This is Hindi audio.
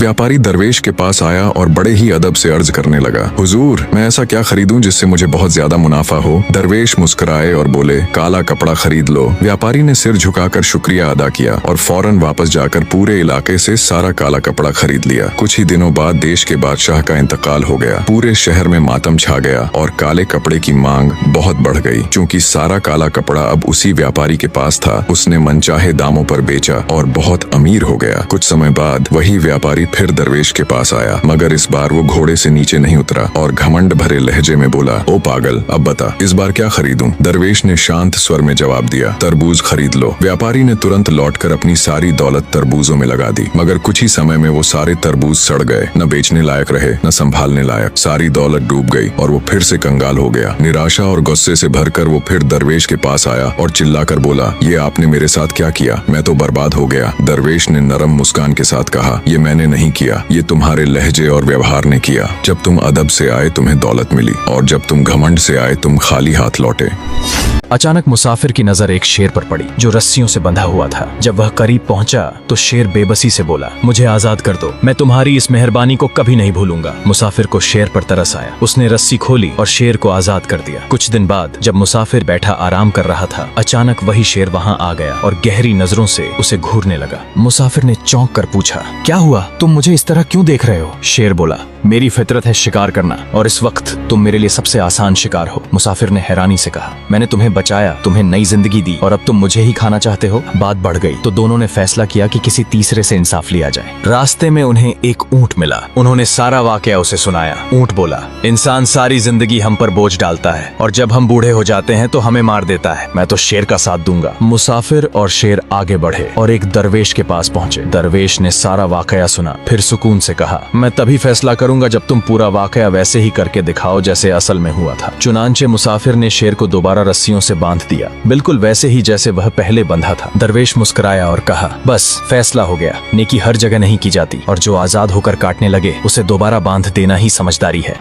व्यापारी दरवेश के पास आया और बड़े ही अदब से अर्ज करने लगा, हुजूर, मैं ऐसा क्या खरीदूं जिससे मुझे बहुत ज्यादा मुनाफा हो। दरवेश मुस्कुराए और बोले, काला कपड़ा खरीद लो। व्यापारी ने सिर झुकाकर शुक्रिया अदा किया और फौरन वापस जाकर पूरे इलाके से सारा काला कपड़ा खरीद लिया। कुछ ही दिनों बाद देश के बादशाह का इंतकाल हो गया। पूरे शहर में मातम छा गया और काले कपड़े की मांग बहुत बढ़ गई। चूंकि सारा काला कपड़ा अब उसी व्यापारी के पास था, उसने मनचाहे दामों पर बेचा और बहुत अमीर हो गया। कुछ समय बाद वही व्यापारी फिर दरवेश के पास आया, मगर इस बार वो घोड़े से नीचे नहीं उतरा और घमंड भरे लहजे में बोला, ओ पागल, अब बता इस बार क्या खरीदूं। दरवेश ने शांत स्वर में जवाब दिया, तरबूज खरीद लो। व्यापारी ने तुरंत लौटकर अपनी सारी दौलत तरबूजों में लगा दी, मगर कुछ ही समय में वो सारे तरबूज सड़ गए, न बेचने लायक रहे न संभालने लायक। सारी दौलत डूब गई और वो फिर से कंगाल हो गया। निराशा और गुस्से से भरकर वो फिर दरवेश के पास आया और चिल्लाकर बोला, ये आपने मेरे साथ क्या किया, मैं तो बर्बाद हो गया। दरवेश ने नरम मुस्कान के साथ कहा, ये मैंने नहीं किया, ये तुम्हारे लहजे और व्यवहार ने किया। जब तुम अदब से आए तुम्हें दौलत मिली और जब तुम घमंड से आए तुम खाली हाथ लौटे। अचानक मुसाफिर की नजर एक शेर पर पड़ी जो रस्सियों से बंधा हुआ था। जब वह करीब पहुंचा तो शेर बेबसी से बोला, मुझे आजाद कर दो, मैं तुम्हारी इस मेहरबानी को कभी नहीं भूलूंगा। मुसाफिर को शेर पर तरस आया, उसने रस्सी खोली और शेर को आजाद कर दिया। कुछ दिन बाद जब मुसाफिर बैठा आराम कर रहा था, अचानक वही शेर वहां आ गया और गहरी नजरों से उसे घूरने लगा। मुसाफिर ने चौंक कर पूछा, क्या हुआ, तुम मुझे इस तरह क्यों देख रहे हो? शेर बोला, मेरी फितरत है शिकार करना और इस वक्त तुम मेरे लिए सबसे आसान शिकार हो। मुसाफिर ने हैरानी से कहा, मैंने तुम्हें बचाया, तुम्हें नई जिंदगी दी और अब तुम मुझे ही खाना चाहते हो। बात बढ़ गई तो दोनों ने फैसला किया कि किसी तीसरे से इंसाफ लिया जाए। रास्ते में उन्हें एक ऊंट मिला। उन्होंने सारा वाकया उसे सुनाया। ऊंट बोला, इंसान सारी जिंदगी हम पर बोझ डालता है और जब हम बूढ़े हो जाते हैं तो हमें मार देता है। मैं तो शेर का साथ दूंगा। मुसाफिर और शेर आगे बढ़े और एक दरवेश के पास पहुंचे। दरवेश ने सारा वाकया सुना, फिर सुकून से कहा, मैं तभी फैसला करूंगा जब तुम पूरा वाकया वैसे ही करके दिखाओ जैसे असल में हुआ था। चुनांचे मुसाफिर ने शेर को दोबारा रस्सियों से बांध दिया, बिल्कुल वैसे ही जैसे वह पहले बंधा था। दरवेश मुस्कुराया और कहा, बस फैसला हो गया, नेकी हर जगह नहीं की जाती और जो आजाद होकर काटने लगे उसे दोबारा बांध देना ही समझदारी है।